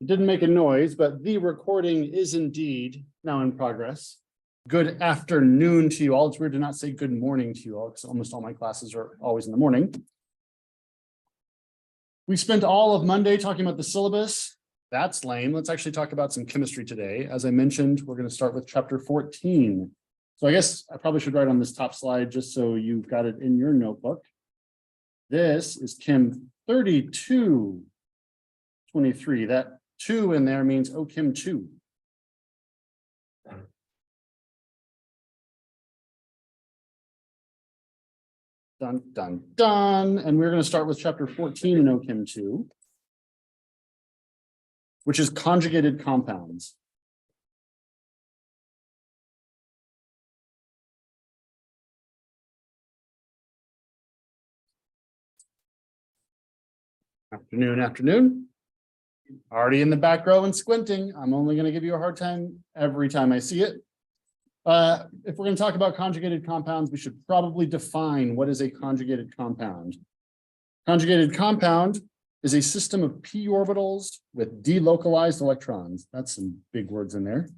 It didn't make a noise, but the recording is indeed now in progress. Good afternoon to you all. It's weird to not say good morning to you all because almost all my classes are always in the morning. We spent all of Monday talking about the syllabus. That's lame. Let's actually talk about some chemistry today. As I mentioned, we're going to start with chapter 14. So I guess I probably should write on this top slide just so you've got it in your notebook. This is Chem 3223. That 2 in there means OChem 2. Dun, dun, dun. And we're going to start with chapter 14 in OChem 2, which is conjugated compounds. Afternoon. Already in the back row and squinting. I'm only going to give you a hard time every time I see it. If we're going to talk about conjugated compounds, we should probably define what is a conjugated compound. Conjugated compound is a system of p orbitals with delocalized electrons. That's some big words in there.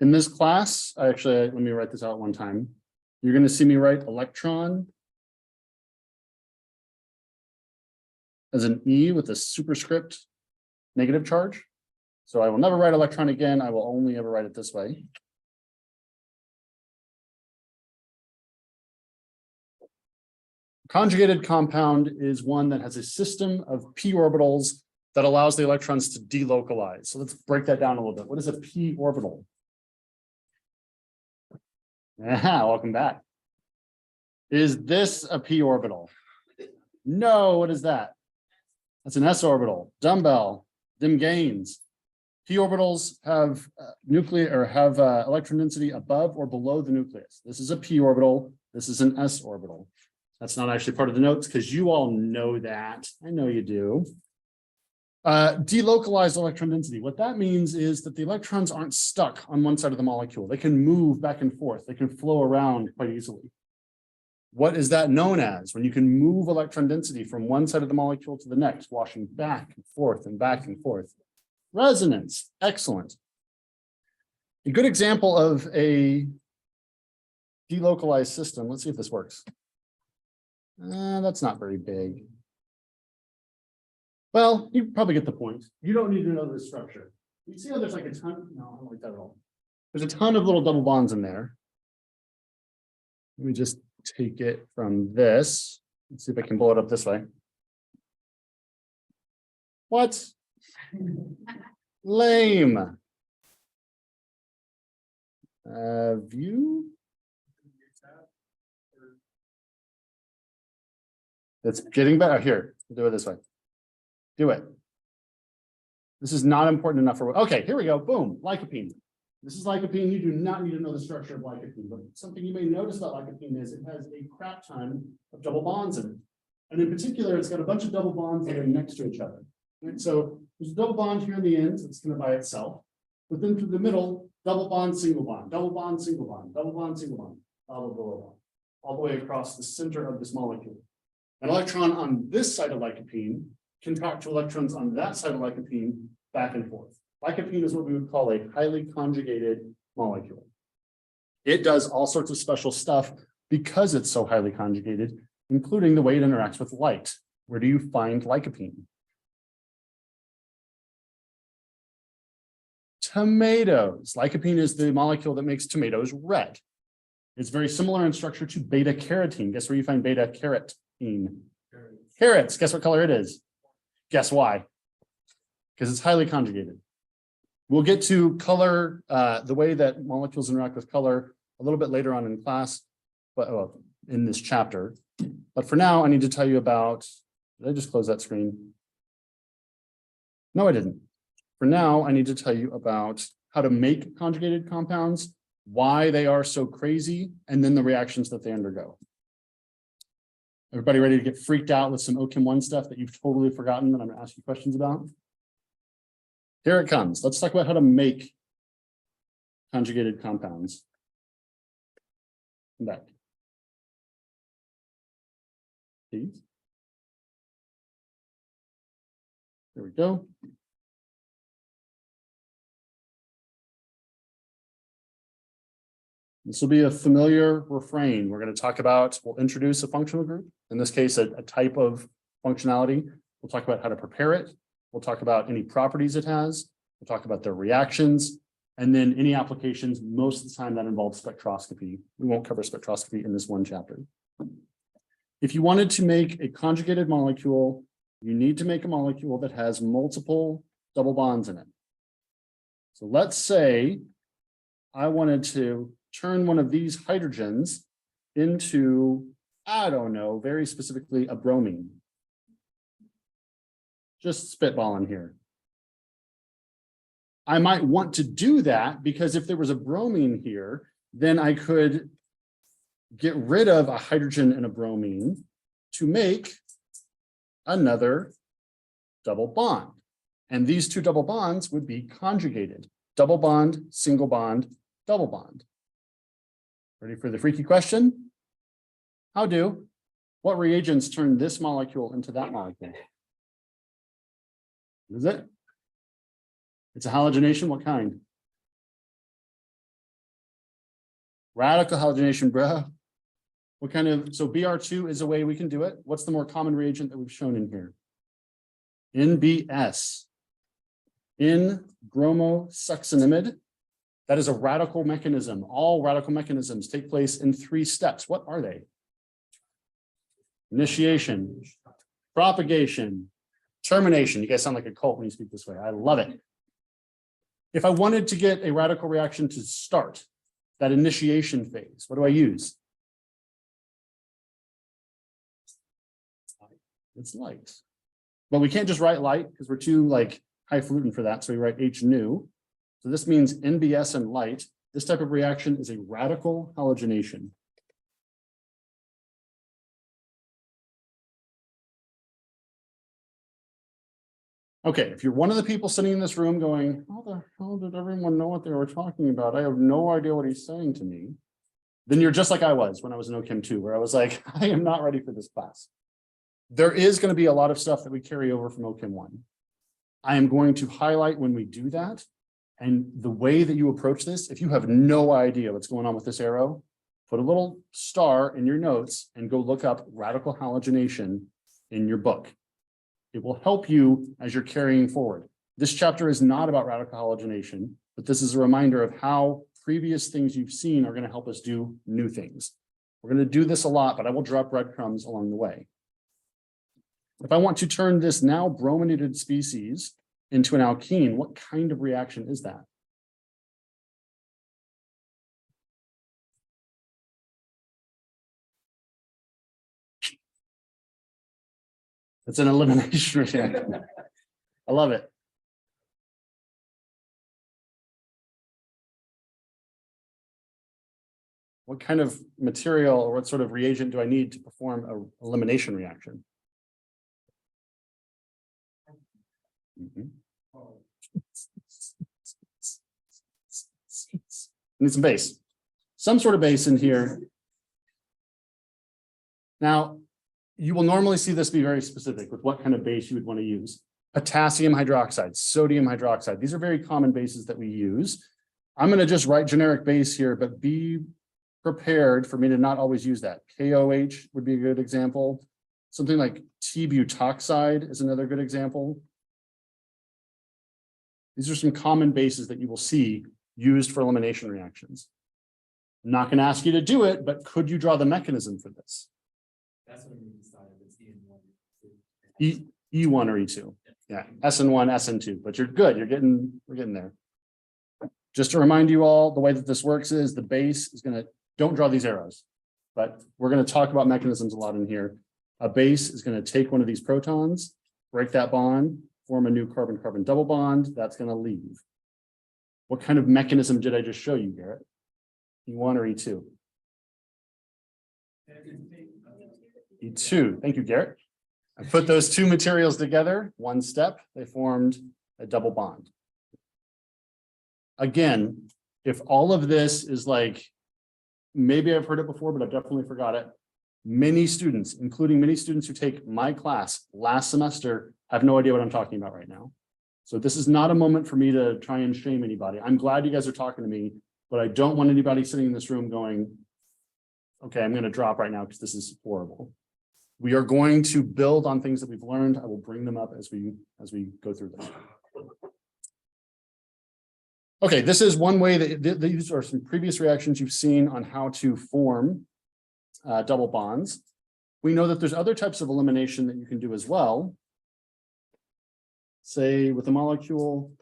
In this class, let me write this out one time. You're going to see me write electron as an E with a superscript negative charge. So I will never write electron again. I will only ever write it this way. Conjugated compound is one that has a system of p orbitals that allows the electrons to delocalize. So let's break that down a little bit. What is a p orbital? Yeah, welcome back. Is this a p orbital? No, what is that? That's an s orbital. Dumbbell, dim gains. P orbitals have electron density above or below the nucleus. This is a p orbital. This is an s orbital. That's not actually part of the notes because you all know that. I know you do. Delocalized electron density. What that means is that the electrons aren't stuck on one side of the molecule. They can move back and forth. They can flow around quite easily. What is that known as? When you can move electron density from one side of the molecule to the next, washing back and forth and back and forth. Resonance. Excellent. A good example of a delocalized system. Let's see if this works. That's not very big. Well, you probably get the point. You don't need to know the structure. You see how there's like a ton? No, I don't like that at all. There's a ton of little double bonds in there. Let me just take it from this. Let's see if I can blow it up this way. What? Lame. View? It's getting better. Here, we'll do it this way. Do it. This is not important enough for, okay, here we go. Boom, lycopene. This is lycopene. You do not need to know the structure of lycopene, but something you may notice about lycopene is it has a crap ton of double bonds in it. And in particular, it's got a bunch of double bonds that are next to each other. Right? So there's a double bond here in the end, it's going to by itself. But then through the middle, double bond, single bond, double bond, single bond, double bond, single bond, blah, blah, blah, blah, all the way across the center of this molecule. An electron on this side of lycopene can talk to electrons on that side of lycopene back and forth. Lycopene is what we would call a highly conjugated molecule. It does all sorts of special stuff because it's so highly conjugated, including the way it interacts with light. Where do you find lycopene? Tomatoes. Lycopene is the molecule that makes tomatoes red. It's very similar in structure to beta carotene. Guess where you find beta carotene? Carrots. Guess what color it is? Guess why? Because it's highly conjugated. We'll get to color, the way that molecules interact with color a little bit later on in class, but in this chapter. But for now, I need to tell you about, did I just close that screen? No, I didn't. For now, I need to tell you about how to make conjugated compounds, why they are so crazy, and then the reactions that they undergo. Everybody ready to get freaked out with some OChem 1 stuff that you've totally forgotten that I'm gonna ask you questions about? Here it comes. Let's talk about how to make conjugated compounds. Come back. Please. There we go. This will be a familiar refrain. We're going to talk about, we'll introduce a functional group, in this case, a type of functionality. We'll talk about how to prepare it. We'll talk about any properties it has. We'll talk about their reactions, and then any applications. Most of the time that involves spectroscopy. We won't cover spectroscopy in this one chapter. If you wanted to make a conjugated molecule, you need to make a molecule that has multiple double bonds in it. So let's say I wanted to turn one of these hydrogens into, I don't know, very specifically a bromine. Just spitballing here. I might want to do that because if there was a bromine here, then I could get rid of a hydrogen and a bromine to make another double bond. And these two double bonds would be conjugated. Double bond, single bond, double bond. Ready for the freaky question? What reagents turn this molecule into that molecule? What is it? It's a halogenation. What kind? Radical halogenation, bro. What kind of, so Br2 is a way we can do it. What's the more common reagent that we've shown in here? NBS. N-bromosuccinimide. That is a radical mechanism. All radical mechanisms take place in 3 steps. What are they? Initiation, propagation, termination. You guys sound like a cult when you speak this way. I love it. If I wanted to get a radical reaction to start, that initiation phase, what do I use? It's light. But we can't just write light because we're too highfalutin for that. So we write H nu. So this means NBS and light. This type of reaction is a radical halogenation. Okay, if you're one of the people sitting in this room going, how the hell did everyone know what they were talking about? I have no idea what he's saying to me. Then you're just like I was when I was in OChem 2, where I was like, I am not ready for this class. There is going to be a lot of stuff that we carry over from OChem 1. I am going to highlight when we do that. And the way that you approach this, if you have no idea what's going on with this arrow, put a little star in your notes and go look up radical halogenation in your book. It will help you as you're carrying forward. This chapter is not about radical halogenation, but this is a reminder of how previous things you've seen are going to help us do new things. We're going to do this a lot, but I will drop breadcrumbs along the way. If I want to turn this now brominated species into an alkene, what kind of reaction is that? It's an elimination reaction. I love it. What kind of material or what sort of reagent do I need to perform an elimination reaction? Need some base. Some sort of base in here. Now, you will normally see this be very specific with what kind of base you would want to use. Potassium hydroxide, sodium hydroxide. These are very common bases that we use. I'm going to just write generic base here, but be prepared for me to not always use that. KOH would be a good example. Something like T-butoxide is another good example. These are some common bases that you will see used for elimination reactions. I'm not going to ask you to do it, but could you draw the mechanism for this? That's when we decided it's E1 or E2. Yeah, SN1, SN2, but you're good. We're getting there. Just to remind you all, the way that this works is the base is don't draw these arrows, but we're going to talk about mechanisms a lot in here. A base is going to take one of these protons, break that bond, form a new carbon-carbon double bond. That's going to leave. What kind of mechanism did I just show you, Garrett? E1 or E2? E2. Thank you, Garrett. I put those two materials together, one step, they formed a double bond. Again, if all of this is like, maybe I've heard it before, but I've definitely forgot it. Many students, including many students who take my class last semester, have no idea what I'm talking about right now. So this is not a moment for me to try and shame anybody. I'm glad you guys are talking to me, but I don't want anybody sitting in this room going, okay, I'm going to drop right now because this is horrible. We are going to build on things that we've learned. I will bring them up as we go through this. Okay, this is one way that these are some previous reactions you've seen on how to form double bonds. We know that there's other types of elimination that you can do as well. Say with a molecule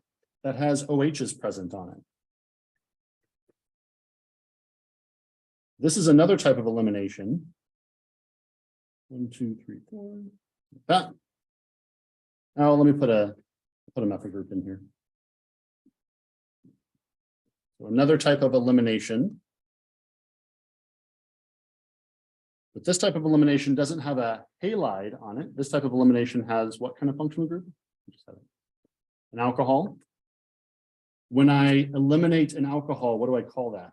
that has OHs present on it. This is another type of elimination. 1, 2, 3, 4. Like that. Now let me put a methyl group in here. So another type of elimination. But this type of elimination doesn't have a halide on it. This type of elimination has what kind of functional group? An alcohol. When I eliminate an alcohol, what do I call that?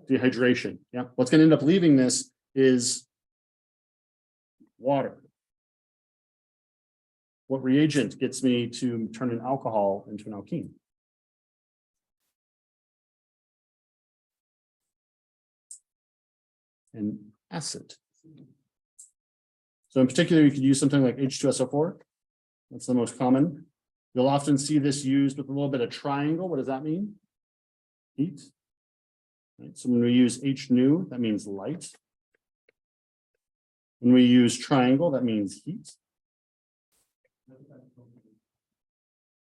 Dehydration. Yeah. What's going to end up leaving this is water. What reagent gets me to turn an alcohol into an alkene? An acid. So in particular, you could use something like H2SO4. That's the most common. You'll often see this used with a little bit of triangle. What does that mean? Heat. Right. So when we use H-nu, that means light. When we use triangle, that means heat.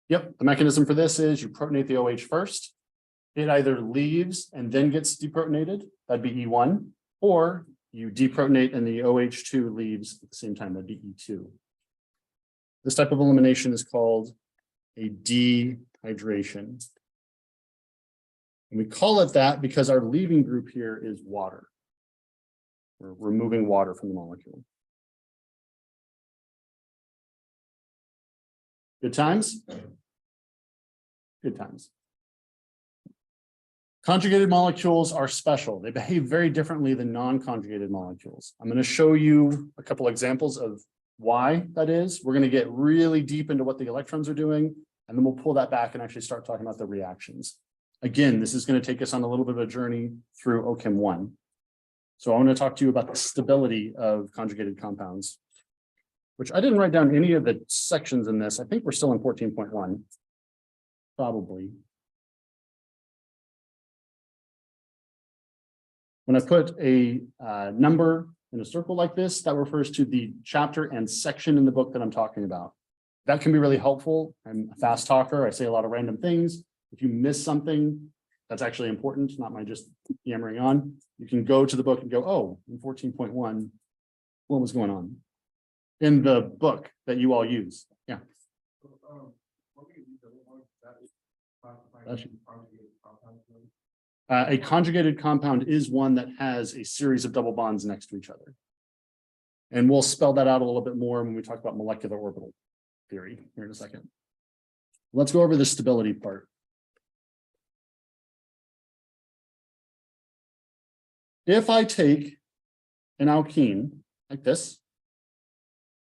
Yep, the mechanism for this is you protonate the OH first. It either leaves and then gets deprotonated, that'd be E1, or you deprotonate and the OH2 leaves at the same time, that'd be E2. This type of elimination is called a dehydration. And we call it that because our leaving group here is water. We're removing water from the molecule. Good times? Good times. Conjugated molecules are special. They behave very differently than non-conjugated molecules. I'm going to show you a couple examples of why that is. We're going to get really deep into what the electrons are doing, and then we'll pull that back and actually start talking about the reactions. Again, this is going to take us on a little bit of a journey through OChem 1. So I want to talk to you about the stability of conjugated compounds, which I didn't write down any of the sections in this. I think we're still in 14.1, probably. When I put a number in a circle like this, that refers to the chapter and section in the book that I'm talking about. That can be really helpful. I'm a fast talker. I say a lot of random things. If you miss something, that's actually important, not my just yammering on. You can go to the book and go, oh, in 14.1, what was going on? In the book that you all use. Yeah. A conjugated compound is one that has a series of double bonds next to each other. And we'll spell that out a little bit more when we talk about molecular orbital theory here in a second. Let's go over the stability part. If I take an alkene like this,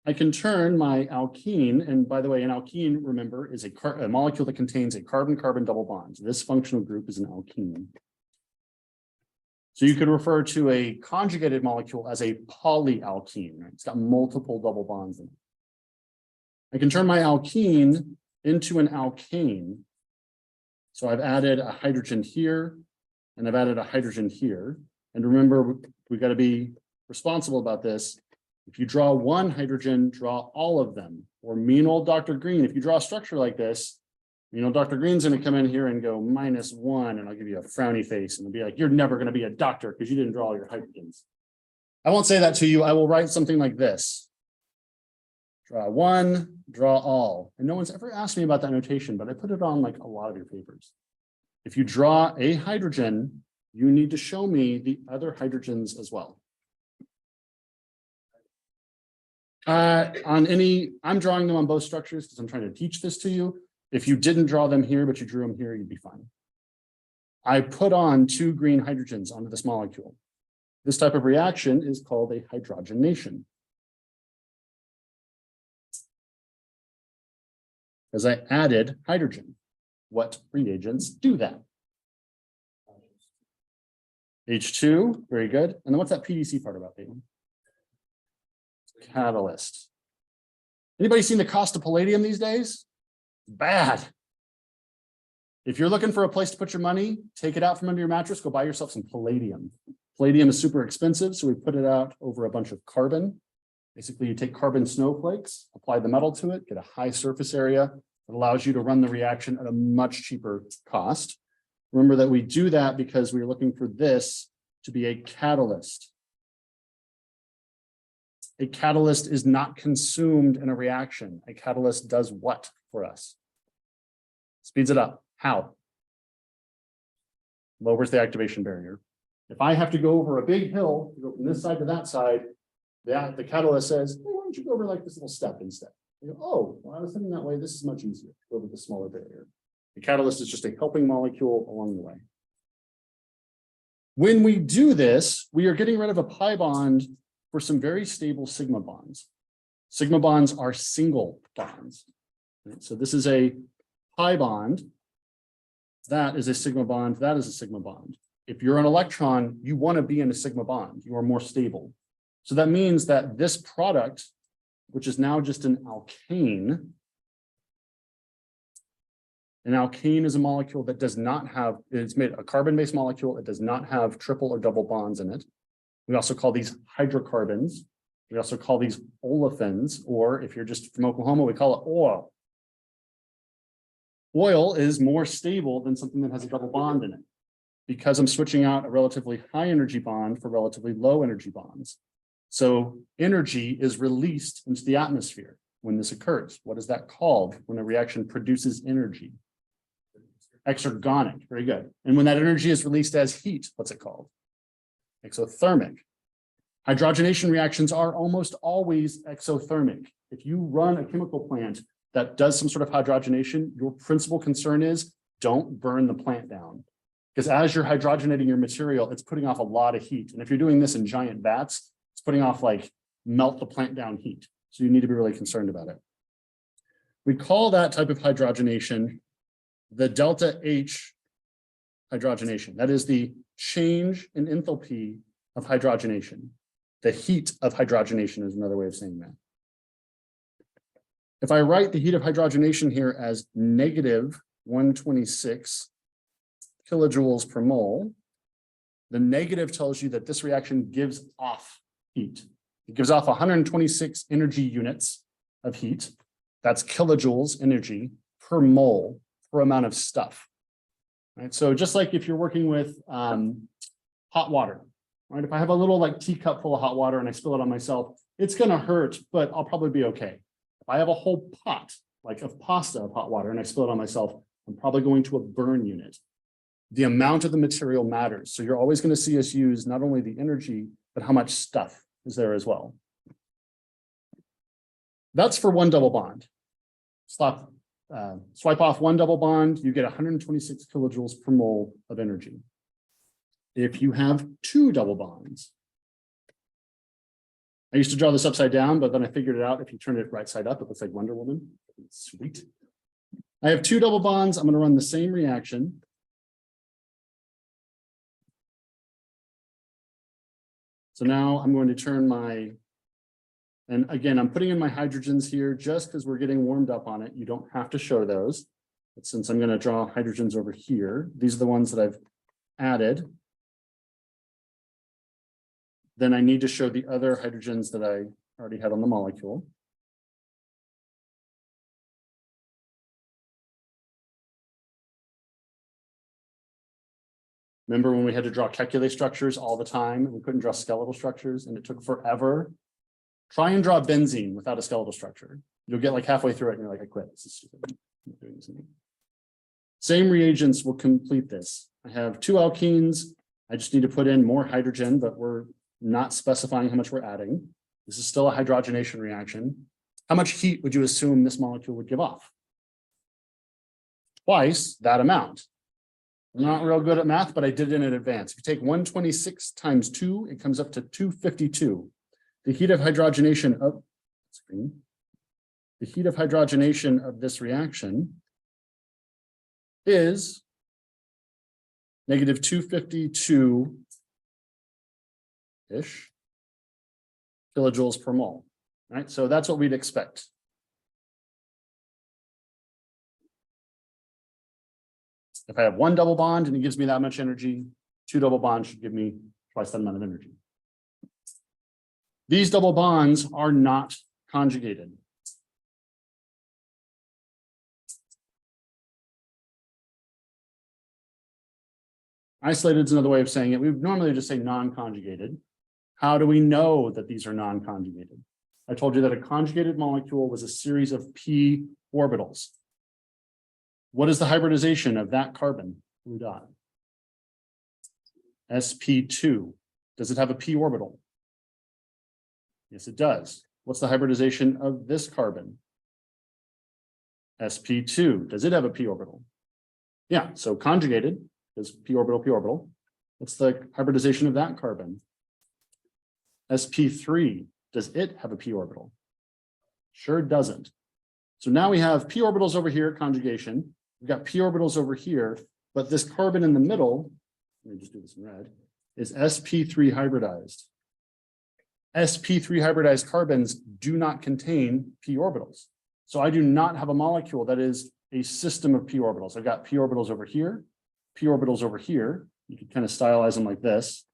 I can turn my alkene, and by the way, an alkene, remember, is a molecule that contains a carbon-carbon double bond. This functional group is an alkene. So you could refer to a conjugated molecule as a polyalkene. Right? It's got multiple double bonds in it. I can turn my alkene into an alkane. So I've added a hydrogen here, and I've added a hydrogen here. And remember, we've got to be responsible about this. If you draw one hydrogen, draw all of them. Or mean old Dr. Green, if you draw a structure like this, you know, Dr. Green's going to come in here and go -1, and I'll give you a frowny face, and it'll be like, you're never going to be a doctor because you didn't draw all your hydrogens. I won't say that to you. I will write something like this. Draw one, draw all. And no one's ever asked me about that notation, but I put it on like a lot of your papers. If you draw a hydrogen, you need to show me the other hydrogens as well. I'm drawing them on both structures because I'm trying to teach this to you. If you didn't draw them here, but you drew them here, you'd be fine. I put on 2 green hydrogens onto this molecule. This type of reaction is called a hydrogenation. As I added hydrogen. What reagents do that? H2, very good. And then what's that PDC part about, Peyton? Catalyst. Anybody seen the cost of palladium these days? Bad. If you're looking for a place to put your money, take it out from under your mattress, go buy yourself some palladium. Palladium is super expensive, so we put it out over a bunch of carbon. Basically, you take carbon snowflakes, apply the metal to it, get a high surface area that allows you to run the reaction at a much cheaper cost. Remember that we do that because we're looking for this to be a catalyst. A catalyst is not consumed in a reaction. A catalyst does what for us? Speeds it up. How? Lowers the activation barrier. If I have to go over a big hill, to go from this side to that side, the catalyst says, hey, why don't you go over like this little step instead? You go, oh, well, I was thinking that way. This is much easier. Go over the smaller barrier. The catalyst is just a helping molecule along the way. When we do this, we are getting rid of a pi bond for some very stable sigma bonds. Sigma bonds are single bonds. Right? So this is a pi bond. That is a sigma bond. That is a sigma bond. If you're an electron, you want to be in a sigma bond. You are more stable. So that means that this product, which is now just an alkane is a molecule that does not have, it's made a carbon-based molecule. It does not have triple or double bonds in it. We also call these hydrocarbons. We also call these olefins, or if you're just from Oklahoma, we call it oil. Oil is more stable than something that has a double bond in it because I'm switching out a relatively high energy bond for relatively low energy bonds. So energy is released into the atmosphere when this occurs. What is that called when a reaction produces energy? Exergonic, very good. And when that energy is released as heat, what's it called? Exothermic. Hydrogenation reactions are almost always exothermic. If you run a chemical plant that does some sort of hydrogenation, your principal concern is don't burn the plant down. Because as you're hydrogenating your material, it's putting off a lot of heat. And if you're doing this in giant vats, it's putting off like melt the plant down heat. So you need to be really concerned about it. We call that type of hydrogenation the delta H hydrogenation. That is the change in enthalpy of hydrogenation. The heat of hydrogenation is another way of saying that. If I write the heat of hydrogenation here as negative 126 kilojoules per mole, the negative tells you that this reaction gives off heat. It gives off 126 energy units of heat. That's kilojoules energy per mole per amount of stuff. Right? So just like if you're working with hot water, right? If I have a little like teacup full of hot water and I spill it on myself, it's going to hurt, but I'll probably be okay. If I have a whole pot like of pasta of hot water and I spill it on myself, I'm probably going to a burn unit. The amount of the material matters. So you're always going to see us use not only the energy, but how much stuff is there as well. That's for one double bond. Swipe off one double bond, you get 126 kilojoules per mole of energy. If you have two double bonds, I used to draw this upside down, but then I figured it out. If you turn it right side up, it looks like Wonder Woman. Sweet. I have two double bonds. I'm going to run the same reaction. So now I'm going to turn my, and again, I'm putting in my hydrogens here just because we're getting warmed up on it. You don't have to show those. But since I'm going to draw hydrogens over here, these are the ones that I've added. Then I need to show the other hydrogens that I already had on the molecule. Remember when we had to draw calculus structures all the time and we couldn't draw skeletal structures and it took forever? Try and draw benzene without a skeletal structure. You'll get like halfway through it and you're like, I quit. This is stupid. I'm not doing this anymore. Same reagents will complete this. I have two alkenes. I just need to put in more hydrogen, but we're not specifying how much we're adding. This is still a hydrogenation reaction. How much heat would you assume this molecule would give off? Twice that amount. I'm not real good at math, but I did it in advance. If you take 126 times 2, it comes up to 252. The heat of hydrogenation of this reaction is negative 252-ish kilojoules per mole. Right? So that's what we'd expect. If I have one double bond and it gives me that much energy, 2 double bonds should give me twice that amount of energy. These double bonds are not conjugated. Isolated is another way of saying it. We would normally just say non-conjugated. How do we know that these are non-conjugated? I told you that a conjugated molecule was a series of p orbitals. What is the hybridization of that carbon? Blue dot. sp2. Does it have a p orbital? Yes, it does. What's the hybridization of this carbon? sp2. Does it have a p orbital? Yeah, so conjugated is p orbital, p orbital. What's the hybridization of that carbon? sp3. Does it have a p orbital? Sure doesn't. So now we have p orbitals over here, conjugation. We've got p orbitals over here, but this carbon in the middle, let me just do this in red, is sp3 hybridized. sp3 hybridized carbons do not contain p orbitals. So I do not have a molecule that is a system of p orbitals. I've got p orbitals over here, p orbitals over here. You could kind of stylize them like this.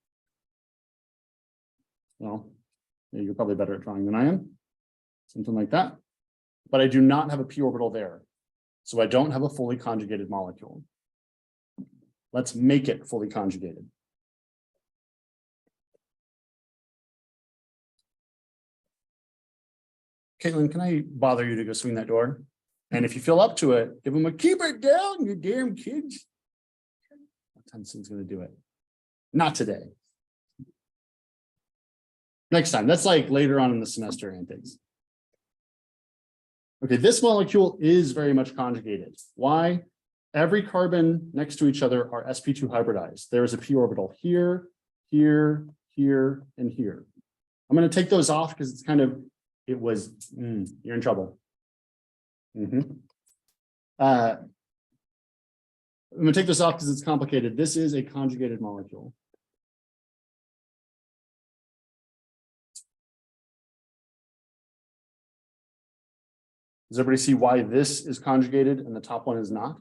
Well, yeah, you're probably better at drawing than I am. Something like that. But I do not have a p orbital there. So I don't have a fully conjugated molecule. Let's make it fully conjugated. Caitlin, can I bother you to go swing that door? And if you feel up to it, give them a keep it down, you damn kids. Tenson's going to do it. Not today. Next time. That's like later on in the semester and things. Okay, this molecule is very much conjugated. Why? Every carbon next to each other are sp2 hybridized. There is a p orbital here, here, here, and here. I'm going to take those off because it's kind of, you're in trouble. I'm going to take this off because it's complicated. This is a conjugated molecule. Does everybody see why this is conjugated and the top one is not?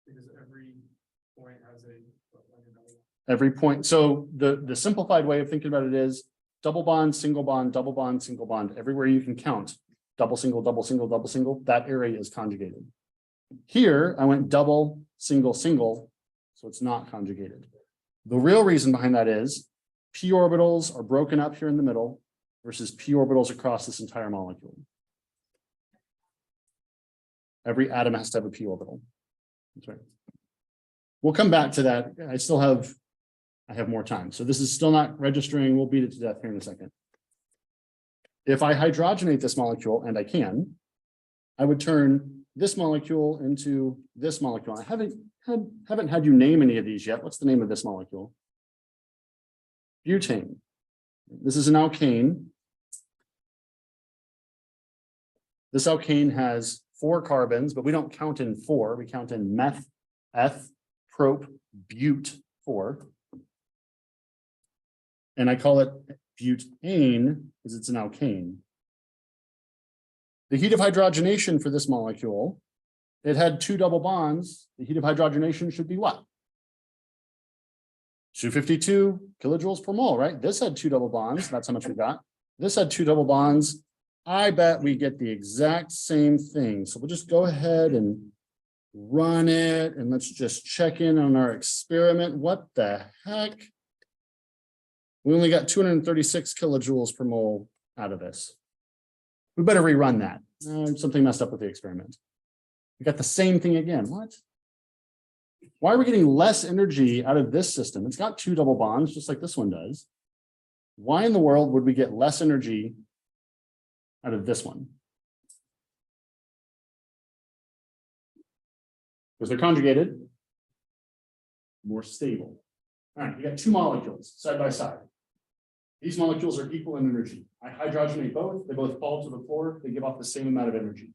Because every point has a. Every point. So the simplified way of thinking about it is double bond, single bond, double bond, single bond. Everywhere you can count double, single, double, single, double, single, that area is conjugated. Here, I went double, single, single, so it's not conjugated. The real reason behind that is p orbitals are broken up here in the middle versus p orbitals across this entire molecule. Every atom has to have a p orbital. That's right. We'll come back to that. I have more time. So this is still not registering. We'll beat it to death here in a second. If I hydrogenate this molecule, and I can, I would turn this molecule into this molecule. I haven't had you name any of these yet. What's the name of this molecule? Butane. This is an alkane. This alkane has 4 carbons, but we don't count in 4. We count in meth, eth, prop, bute 4. And I call it butane because it's an alkane. The heat of hydrogenation for this molecule, it had 2 double bonds. The heat of hydrogenation should be what? 252 kilojoules per mole, right? This had 2 double bonds. That's how much we got. This had 2 double bonds. I bet we get the exact same thing. So we'll just go ahead and run it. And let's just check in on our experiment. What the heck? We only got 236 kilojoules per mole out of this. We better rerun that. Something messed up with the experiment. We got the same thing again. What? Why are we getting less energy out of this system? It's got 2 double bonds, just like this one does. Why in the world would we get less energy out of this one? Because they're conjugated, more stable. All right, you got 2 molecules side by side. These molecules are equal in energy. I hydrogenate both, they both fall to the floor, they give off the same amount of energy.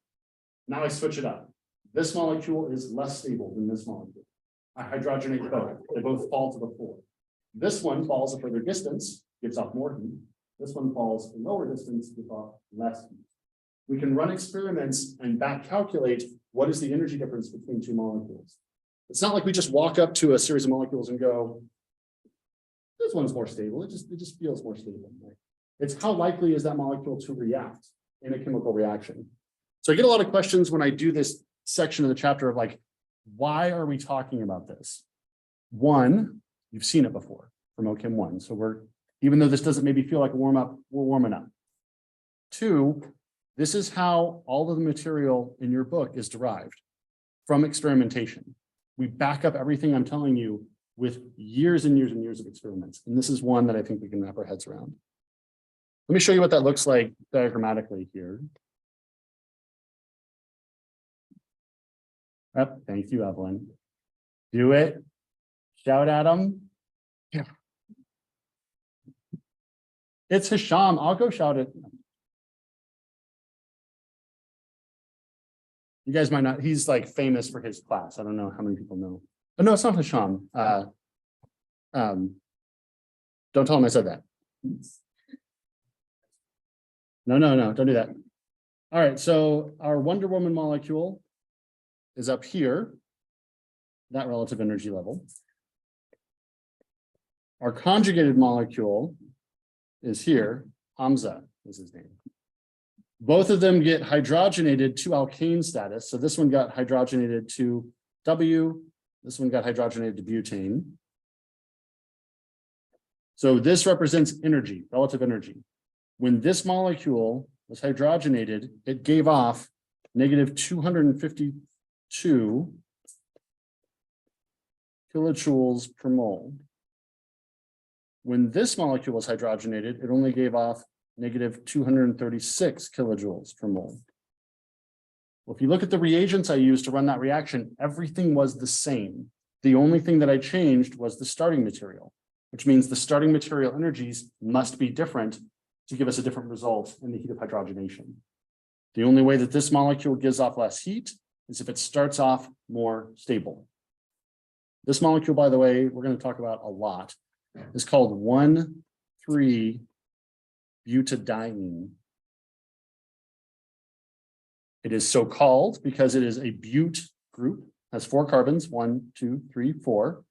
Now I switch it up. This molecule is less stable than this molecule. I hydrogenate both, they both fall to the floor. This one falls a further distance, gives off more heat. This one falls a lower distance, gives off less heat. We can run experiments and back calculate what is the energy difference between 2 molecules. It's not like we just walk up to a series of molecules and go, this one's more stable. It just feels more stable. Right? It's how likely is that molecule to react in a chemical reaction. So I get a lot of questions when I do this section of the chapter of like, why are we talking about this? One, you've seen it before from OChem 1. So even though this doesn't maybe feel like a warm up, we're warming up. 2, this is how all of the material in your book is derived from experimentation. We back up everything I'm telling you with years and years and years of experiments. And this is one that I think we can wrap our heads around. Let me show you what that looks like diagrammatically here. Yep, thank you, Evelyn. Do it. Shout at them. Yeah. It's Hisham. I'll go shout it. You guys might not, he's like famous for his class. I don't know how many people know. But no, it's not Hisham. Don't tell him I said that. No, don't do that. All right, so our Wonder Woman molecule is up here, that relative energy level. Our conjugated molecule is here, Hamza is his name. Both of them get hydrogenated to alkane status. So this one got hydrogenated to W, this one got hydrogenated to butane. So this represents energy, relative energy. When this molecule was hydrogenated, it gave off negative 252 kilojoules per mole. When this molecule was hydrogenated, it only gave off negative 236 kilojoules per mole. Well, if you look at the reagents I used to run that reaction, everything was the same. The only thing that I changed was the starting material, which means the starting material energies must be different to give us a different result in the heat of hydrogenation. The only way that this molecule gives off less heat is if it starts off more stable. This molecule, by the way, we're going to talk about a lot, is called 1,3-butadiene. It is so called because it is a but group, has 4 carbons, 1, 2, 3, 4.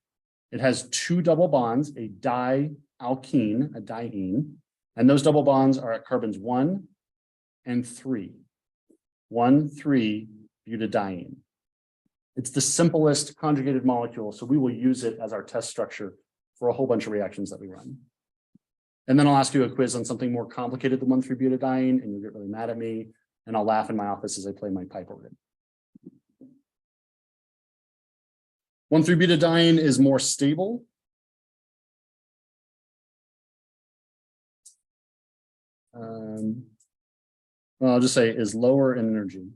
It has 2 double bonds, a dialkene, a diene, and those double bonds are at carbons 1 and 3. 1,3-butadiene. It's the simplest conjugated molecule, so we will use it as our test structure for a whole bunch of reactions that we run. And then I'll ask you a quiz on something more complicated than 1,3-butadiene, and you'll get really mad at me, and I'll laugh in my office as I play my pipe organ. 1,3-butadiene is more stable. Well, I'll just say is lower in energy.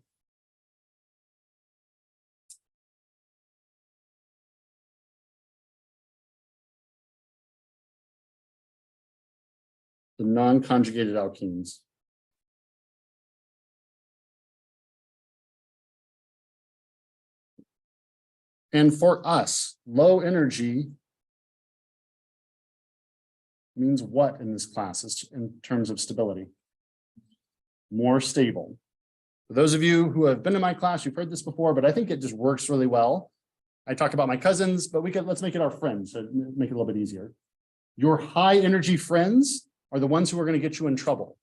The non-conjugated alkenes. And for us, low energy means what in this class in terms of stability? More stable. For those of you who have been in my class, you've heard this before, but I think it just works really well. I talked about my cousins, but let's make it our friends to make it a little bit easier. Your high energy friends are the ones who are going to get you in trouble.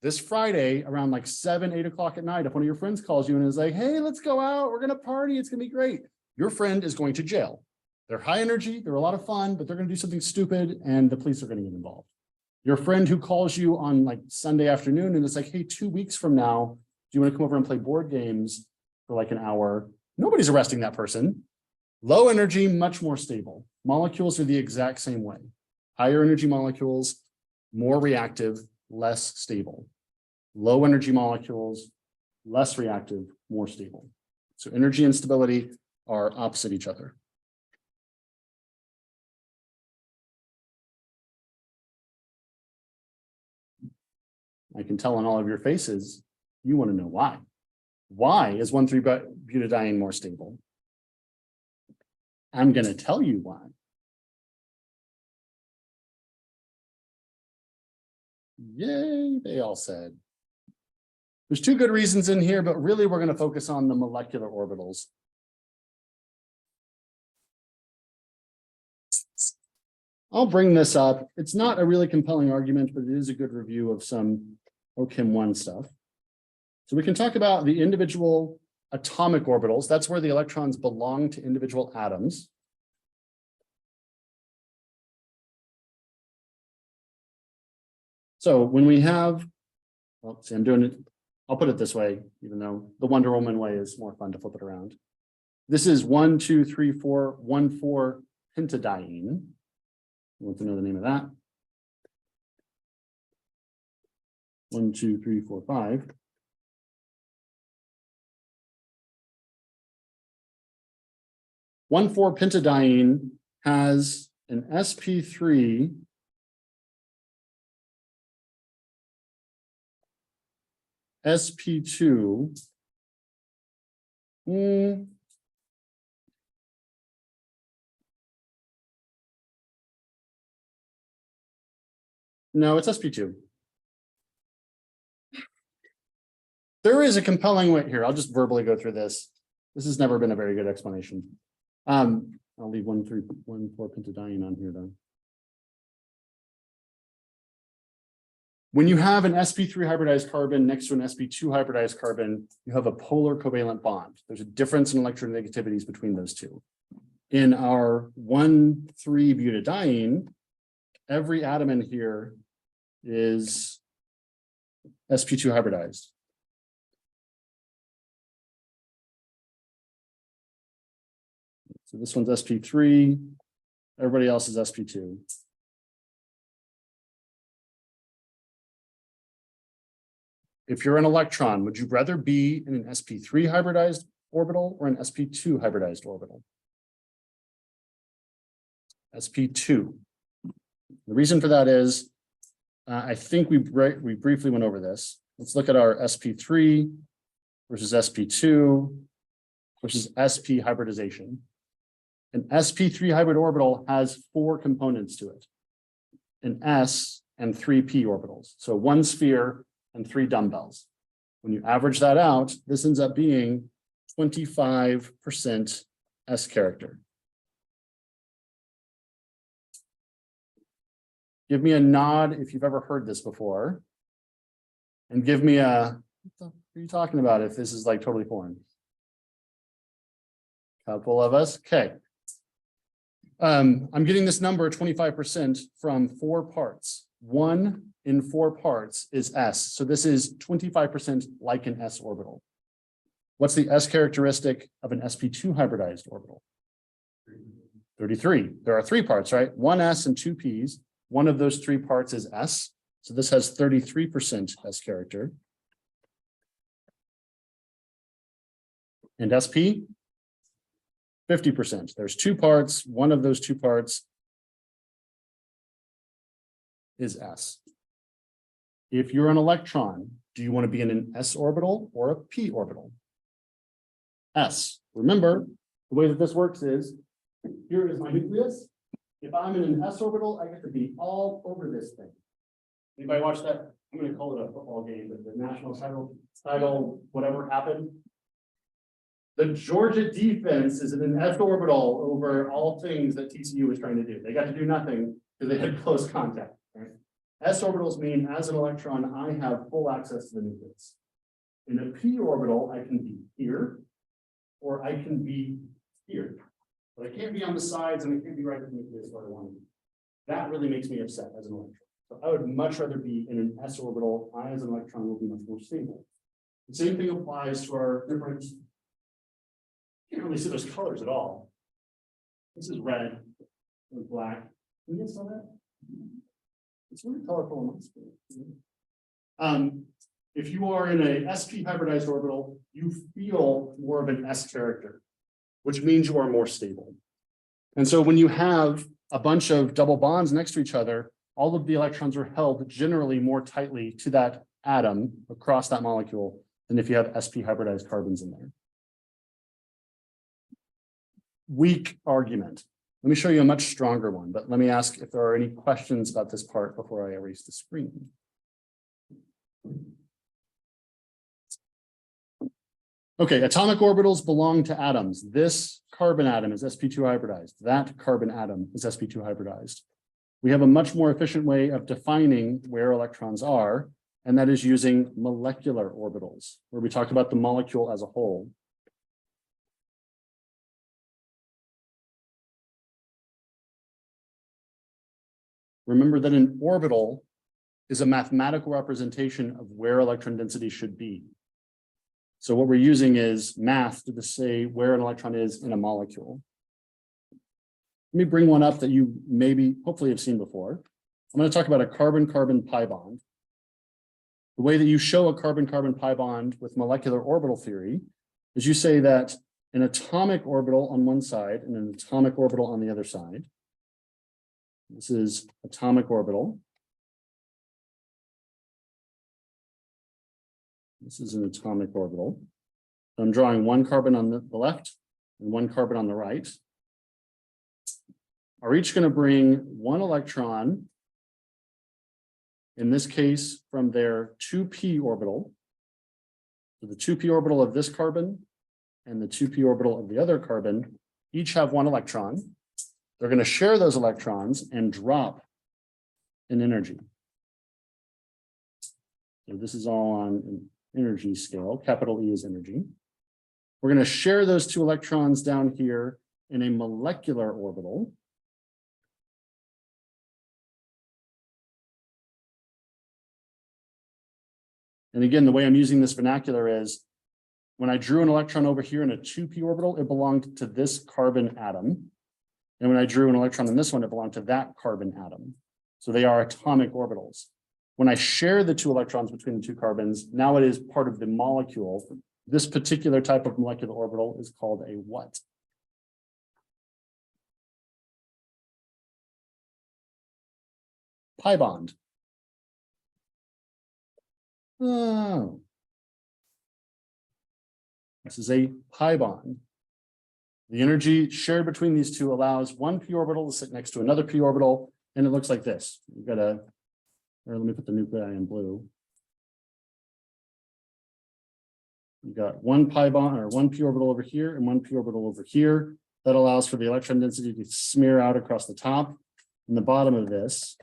This Friday around like 7, 8 o'clock at night, if one of your friends calls you and is like, hey, let's go out, we're going to party, it's going to be great. Your friend is going to jail. They're high energy, they're a lot of fun, but they're going to do something stupid and the police are going to get involved. Your friend who calls you on like Sunday afternoon and it's like, hey, 2 weeks from now, do you want to come over and play board games for like an hour? Nobody's arresting that person. Low energy, much more stable. Molecules are the exact same way. Higher energy molecules, more reactive, less stable. Low energy molecules, less reactive, more stable. So energy and stability are opposite each other. I can tell on all of your faces, you want to know why. Why is 1,3-butadiene more stable? I'm going to tell you why. Yay, they all said. There's two good reasons in here, but really we're going to focus on the molecular orbitals. I'll bring this up. It's not a really compelling argument, but it is a good review of some OChem 1 stuff. So we can talk about the individual atomic orbitals. That's where the electrons belong to individual atoms. So when we have, well, see, I'm doing it, I'll put it this way, even though the Wonder Woman way is more fun to flip it around. This is 1, 2, 3, 4, 1, 4 pentadiene. You want to know the name of that? 1, 2, 3, 4, 5. One 4 pentadiene has an sp3 sp2 no, it's sp2. There is a compelling way here. I'll just verbally go through this. This has never been a very good explanation. I'll leave 1, 3, 1, 4 pentadiene on here though. When you have an sp3 hybridized carbon next to an sp2 hybridized carbon, you have a polar covalent bond. There's a difference in electronegativities between those two. In our 1, 3 butadiene, every atom in here is sp2 hybridized. So this one's sp3, everybody else is sp2. If you're an electron, would you rather be in an sp3 hybridized orbital or an sp2 hybridized orbital? sp2. The reason for that is, I think we briefly went over this. Let's look at our sp3 versus sp2 versus sp hybridization. An sp3 hybrid orbital has 4 components to it, an s and 3 p orbitals. So 1 sphere and 3 dumbbells. When you average that out, this ends up being 25% S character. Give me a nod if you've ever heard this before. And give me a, what are you talking about if this is like totally foreign? Couple of us, okay. I'm getting this number 25% from 4 parts. 1 in 4 parts is S. So this is 25% like an S orbital. What's the S characteristic of an sp2 hybridized orbital? 33. There are 3 parts, right? 1 S and 2 Ps. One of those 3 parts is S. So this has 33% S character. And SP? 50%. There's 2 parts. One of those 2 parts is S. If you're an electron, do you want to be in an S orbital or a P orbital? S. Remember, the way that this works is, here is my nucleus. If I'm in an S orbital, I get to be all over this thing. Anybody watch that? I'm going to call it a football game, but the national title, whatever happened. The Georgia defense is in an S orbital over all things that TCU was trying to do. They got to do nothing because they had close contact. Right? S orbitals mean as an electron, I have full access to the nucleus. In a P orbital, I can be here, or I can be here. But I can't be on the sides and I can't be right at the nucleus where I want to be. That really makes me upset as an electron. So I would much rather be in an S orbital. I as an electron will be much more stable. The same thing applies to our different, you can't really see those colors at all. This is red and black. Can you guys saw that? It's really colorful on my screen. If you are in a sp hybridized orbital, you feel more of an S character, which means you are more stable. And so when you have a bunch of double bonds next to each other, all of the electrons are held generally more tightly to that atom across that molecule than if you have sp hybridized carbons in there. Weak argument. Let me show you a much stronger one, but let me ask if there are any questions about this part before I erase the screen. Okay, atomic orbitals belong to atoms. This carbon atom is sp2 hybridized. That carbon atom is sp2 hybridized. We have a much more efficient way of defining where electrons are, and that is using molecular orbitals, where we talk about the molecule as a whole. Remember that an orbital is a mathematical representation of where electron density should be. So what we're using is math to say where an electron is in a molecule. Let me bring one up that you maybe, hopefully have seen before. I'm going to talk about a carbon-carbon pi bond. The way that you show a carbon-carbon pi bond with molecular orbital theory is you say that an atomic orbital on one side and an atomic orbital on the other side. This is atomic orbital. This is an atomic orbital. I'm drawing one carbon on the left and one carbon on the right. Are each going to bring one electron, in this case, from their 2p orbital. So the 2p orbital of this carbon and the 2p orbital of the other carbon each have one electron. They're going to share those electrons and drop in energy. So this is all on an energy scale. Capital E is energy. We're going to share those two electrons down here in a molecular orbital. And again, the way I'm using this vernacular is when I drew an electron over here in a 2p orbital, it belonged to this carbon atom. And when I drew an electron in this one, it belonged to that carbon atom. So they are atomic orbitals. When I share the two electrons between the two carbons, now it is part of the molecule. This particular type of molecular orbital is called a what? Pi bond. Oh. This is a pi bond. The energy shared between these two allows one p orbital to sit next to another p orbital, and it looks like this. You've got a, or let me put the nuclei in blue. You've got one pi bond or one p orbital over here and one p orbital over here. That allows for the electron density to smear out across the top and the bottom of this,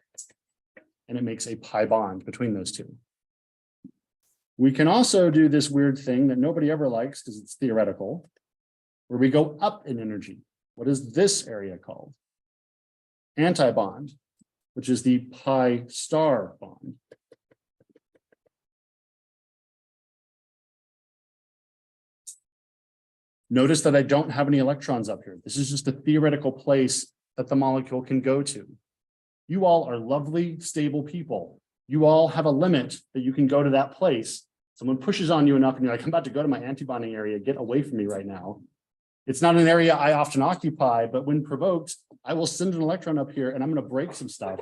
and it makes a pi bond between those two. We can also do this weird thing that nobody ever likes because it's theoretical, where we go up in energy. What is this area called? Antibond, which is the pi star bond. Notice that I don't have any electrons up here. This is just a theoretical place that the molecule can go to. You all are lovely, stable people. You all have a limit that you can go to that place. Someone pushes on you enough and you're like, I'm about to go to my antibonding area, get away from me right now. It's not an area I often occupy, but when provoked, I will send an electron up here and I'm going to break some stuff.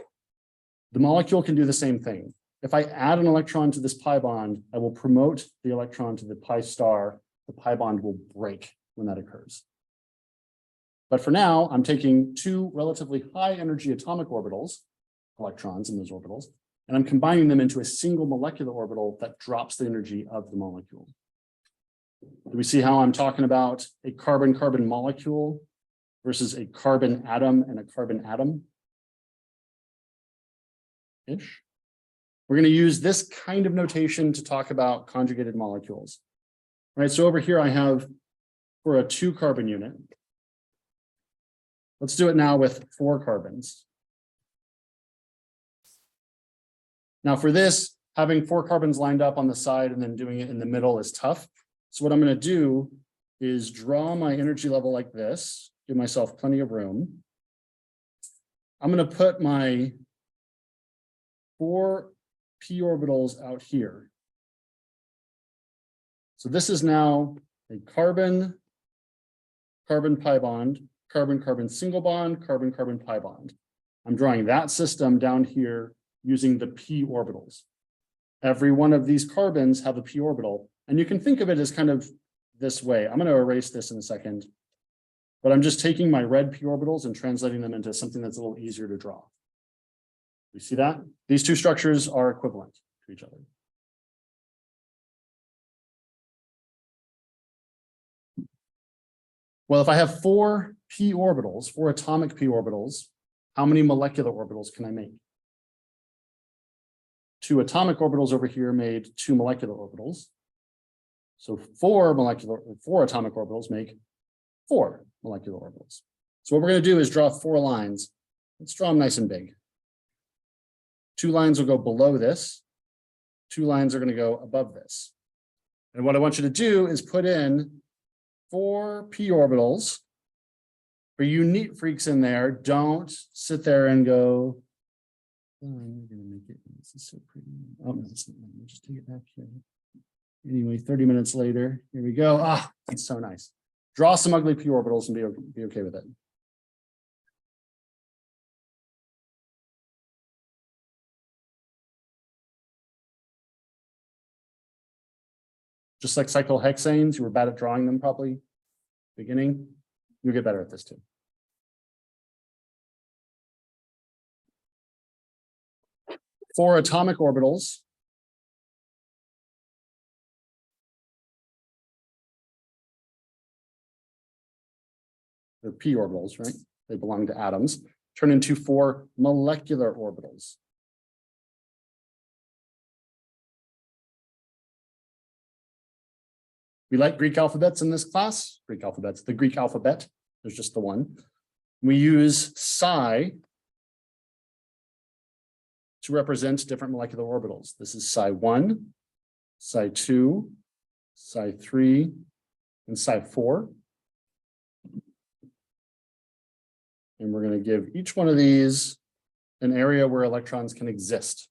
The molecule can do the same thing. If I add an electron to this pi bond, I will promote the electron to the pi star. The pi bond will break when that occurs. But for now, I'm taking two relatively high energy atomic orbitals, electrons in those orbitals, and I'm combining them into a single molecular orbital that drops the energy of the molecule. Do we see how I'm talking about a carbon-carbon molecule versus a carbon atom and a carbon atom-ish? We're going to use this kind of notation to talk about conjugated molecules. All right, so over here I have for a 2-carbon unit. Let's do it now with 4 carbons. Now for this, having 4 carbons lined up on the side and then doing it in the middle is tough. So what I'm going to do is draw my energy level like this, give myself plenty of room. I'm going to put my 4 p orbitals out here. So this is now a carbon, carbon pi bond, carbon, carbon single bond, carbon, carbon pi bond. I'm drawing that system down here using the p orbitals. Every one of these carbons have a p orbital, and you can think of it as kind of this way. I'm going to erase this in a second, but I'm just taking my red p orbitals and translating them into something that's a little easier to draw. You see that? These two structures are equivalent to each other. Well, if I have 4 p orbitals, 4 atomic p orbitals, how many molecular orbitals can I make? 2 atomic orbitals over here made 2 molecular orbitals. So 4 atomic orbitals make 4 molecular orbitals. So what we're going to do is draw 4 lines. Let's draw them nice and big. 2 lines will go below this. 2 lines are going to go above this. And what I want you to do is put in 4 p orbitals. For you neat freaks in there, don't sit there and go, oh, I'm gonna make it. This is so pretty. Oh, no, it's not. Let me just take it back here. Anyway, 30 minutes later, here we go. Ah, it's so nice. Draw some ugly p orbitals and be okay with it. Just like cyclohexanes, you were bad at drawing them probably beginning. You'll get better at this too. Four atomic orbitals. They're p orbitals, right? They belong to atoms. Turn into 4 molecular orbitals. We like Greek alphabets in this class. Greek alphabets, the Greek alphabet. There's just the one. We use psi to represent different molecular orbitals. This is psi 1, psi 2, psi 3, and psi 4. And we're going to give each one of these an area where electrons can exist.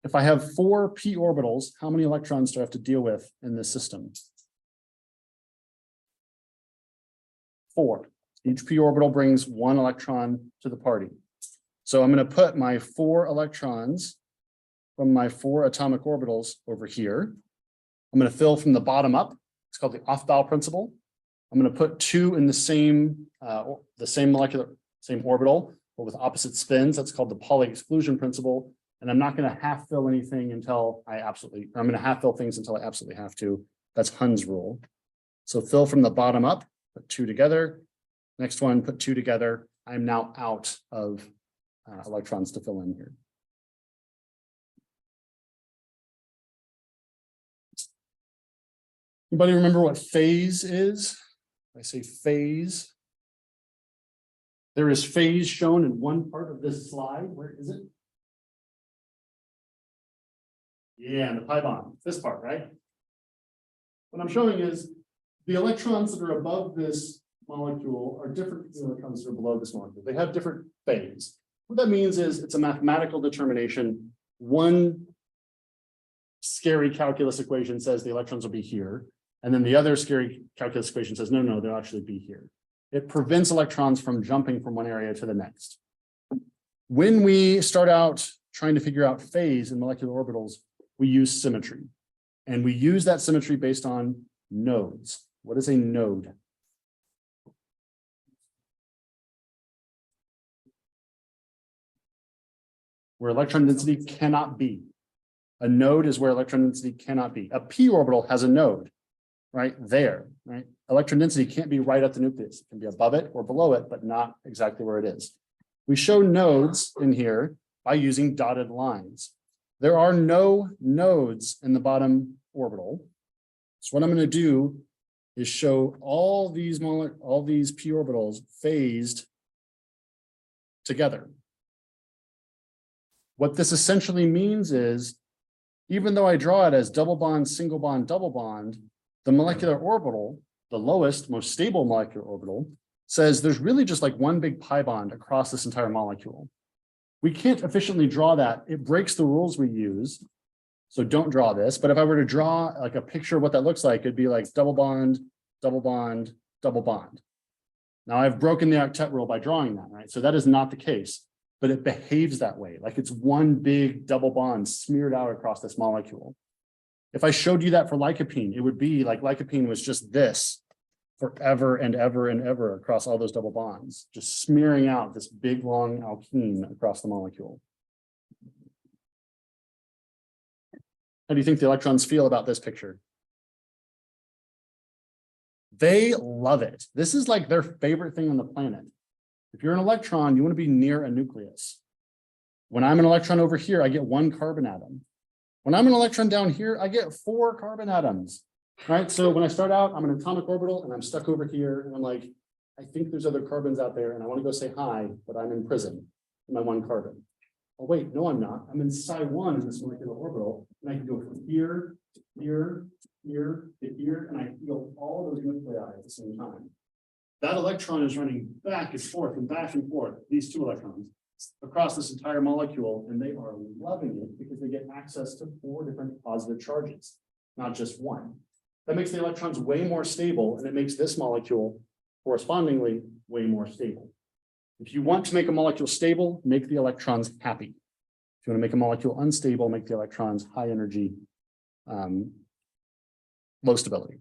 If I have 4 p orbitals, how many electrons do I have to deal with in this system? 4. Each p orbital brings 1 electron to the party. So I'm going to put my 4 electrons from my 4 atomic orbitals over here. I'm going to fill from the bottom up. It's called the Aufbau principle. I'm going to put 2 in the same orbital, but with opposite spins. That's called the Pauli exclusion principle. And I'm not going to half fill anything until I'm going to half fill things until I absolutely have to. That's Hund's rule. So fill from the bottom up, put 2 together. Next one, put 2 together. I'm now out of electrons to fill in here. Anybody remember what phase is? I say phase. There is phase shown in one part of this slide. Where is it? Yeah, the pi bond, this part, right? What I'm showing is the electrons that are above this molecule are different from the electrons that are below this molecule. They have different phase. What that means is it's a mathematical determination. One scary calculus equation says the electrons will be here. And then the other scary calculus equation says, no, no, they'll actually be here. It prevents electrons from jumping from one area to the next. When we start out trying to figure out phase in molecular orbitals, we use symmetry. And we use that symmetry based on nodes. What is a node? Where electron density cannot be. A node is where electron density cannot be. A p orbital has a node right there, right? Electron density can't be right at the nucleus. It can be above it or below it, but not exactly where it is. We show nodes in here by using dotted lines. There are no nodes in the bottom orbital. So what I'm going to do is show all these p orbitals phased together. What this essentially means is, even though I draw it as double bond, single bond, double bond, the molecular orbital the lowest, most stable molecular orbital, says there's really just like one big pi bond across this entire molecule. We can't efficiently draw that. It breaks the rules we use. So don't draw this. But if I were to draw like a picture of what that looks like, it'd be like double bond, double bond, double bond. Now I've broken the octet rule by drawing that, right? So that is not the case, but it behaves that way. Like it's one big double bond smeared out across this molecule. If I showed you that for lycopene, it would be like lycopene was just this forever and ever and ever across all those double bonds, just smearing out this big long alkene across the molecule. How do you think the electrons feel about this picture? They love it. This is like their favorite thing on the planet. If you're an electron, you want to be near a nucleus. When I'm an electron over here, I get one carbon atom. When I'm an electron down here, I get 4 carbon atoms, right? So when I start out, I'm an atomic orbital and I'm stuck over here and I'm like, I think there's other carbons out there and I want to go say hi, but I'm in prison in my 1 carbon. Oh, wait, no, I'm not. I'm in psi1 in this molecular orbital and I can go from here to here, here to here, and I feel all those nuclei at the same time. That electron is running back and forth, these 2 electrons, across this entire molecule, and they are loving it because they get access to 4 different positive charges, not just 1. That makes the electrons way more stable, and it makes this molecule correspondingly way more stable. If you want to make a molecule stable, make the electrons happy. If you want to make a molecule unstable, make the electrons high energy, low stability.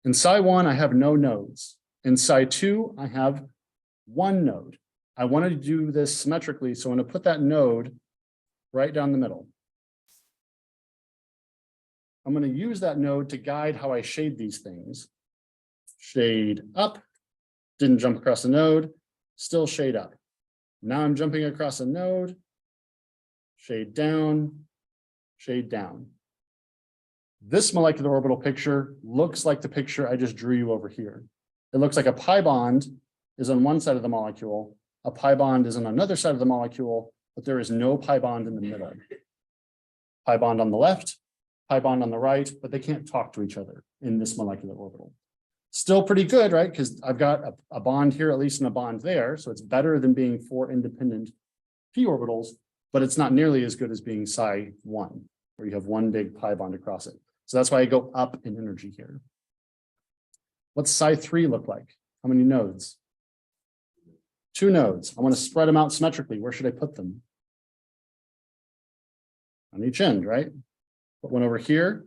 In psi1, I have no nodes. In psi2, I have 1 node. I wanted to do this symmetrically, so I'm going to put that node right down the middle. I'm going to use that node to guide how I shade these things. Shade up, didn't jump across a node, still shade up. Now I'm jumping across a node, shade down, shade down. This molecular orbital picture looks like the picture I just drew you over here. It looks like a pi bond is on one side of the molecule, a pi bond is on another side of the molecule, but there is no pi bond in the middle. Pi bond on the left, pi bond on the right, but they can't talk to each other in this molecular orbital. Still pretty good, right? Because I've got a bond here, at least, and a bond there. So it's better than being 4 independent p orbitals, but it's not nearly as good as being psi1, where you have 1 big pi bond across it. So that's why I go up in energy here. What's psi3 look like? How many nodes? 2 nodes. I want to spread them out symmetrically. Where should I put them? On each end, right? Put one over here,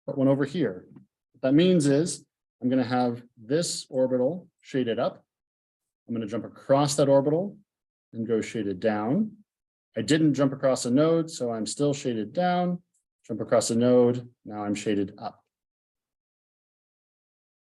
put one over here. What that means is I'm going to have this orbital shaded up. I'm going to jump across that orbital and go shaded down. I didn't jump across a node, so I'm still shaded down. Jump across a node, now I'm shaded up.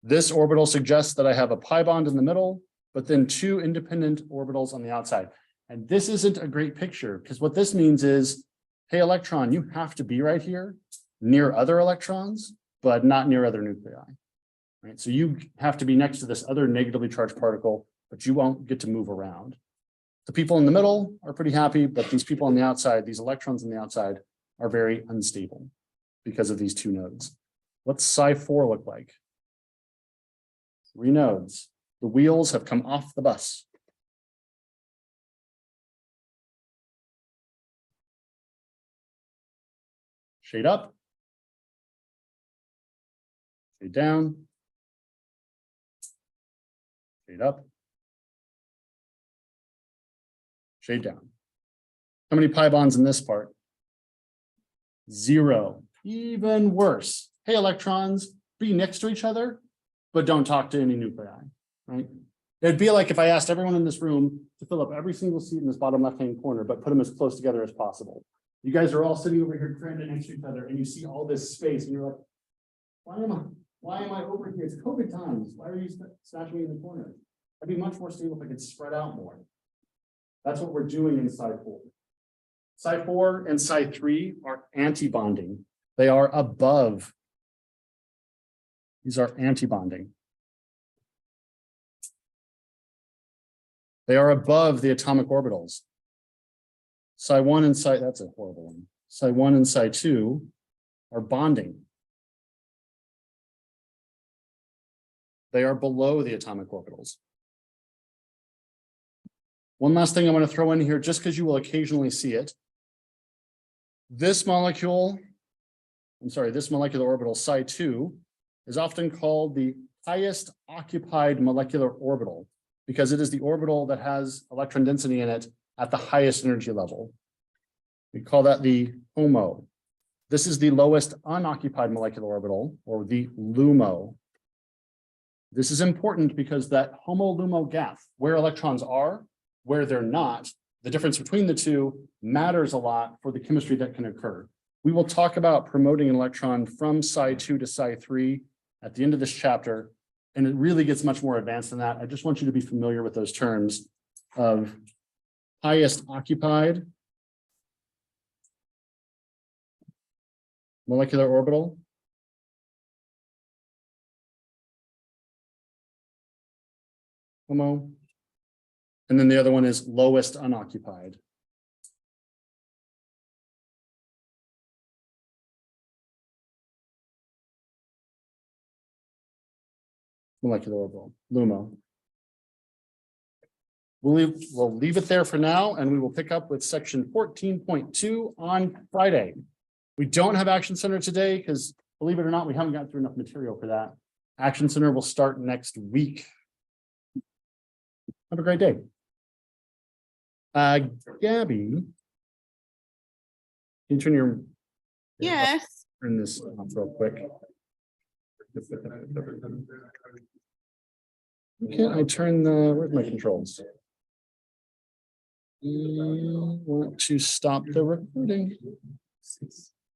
This orbital suggests that I have a pi bond in the middle, but then 2 independent orbitals on the outside. And this isn't a great picture, because what this means is, hey, electron, you have to be right here near other electrons, but not near other nuclei. Right? So you have to be next to this other negatively charged particle, but you won't get to move around. The people in the middle are pretty happy, but these people on the outside, these electrons on the outside, are very unstable because of these 2 nodes. What's psi4 look like? 3 nodes. The wheels have come off the bus. Shade up. Shade down. Shade up. Shade down. How many pi bonds in this part? 0. Even worse. Hey, electrons, be next to each other, but don't talk to any nuclei, right? It'd be like if I asked everyone in this room to fill up every single seat in this bottom left-hand corner, but put them as close together as possible. You guys are all sitting over here crammed next to each other, and you see all this space, and you're like, why am I over here? It's COVID times. Why are you snatching me in the corner? I'd be much more stable if I could spread out more. That's what we're doing in psi4. Psi4 and psi3 are anti-bonding. They are above. These are anti-bonding. They are above the atomic orbitals. Psi1 and that's a horrible one. Psi1 and psi2 are bonding. They are below the atomic orbitals. One last thing I want to throw in here, just because you will occasionally see it. This molecule, this molecular orbital, Psi2, is often called the highest occupied molecular orbital because it is the orbital that has electron density in it at the highest energy level. We call that the HOMO. This is the lowest unoccupied molecular orbital, or the LUMO. This is important because that HOMO-LUMO gap, where electrons are, where they're not, the difference between the two matters a lot for the chemistry that can occur. We will talk about promoting an electron from Psi2 to Psi3 at the end of this chapter, and it really gets much more advanced than that. I just want you to be familiar with those terms of highest occupied molecular orbital, HOMO, and then the other one is lowest unoccupied. Molecular orbital, LUMO. We'll leave it there for now, and we will pick up with section 14.2 on Friday. We don't have Action Center today because, believe it or not, we haven't gotten through enough material for that. Action Center will start next week. Have a great day. Gabby, can you turn your Yes. turn this off real quick? Can I turn the, where's my controls? Want to stop the recording.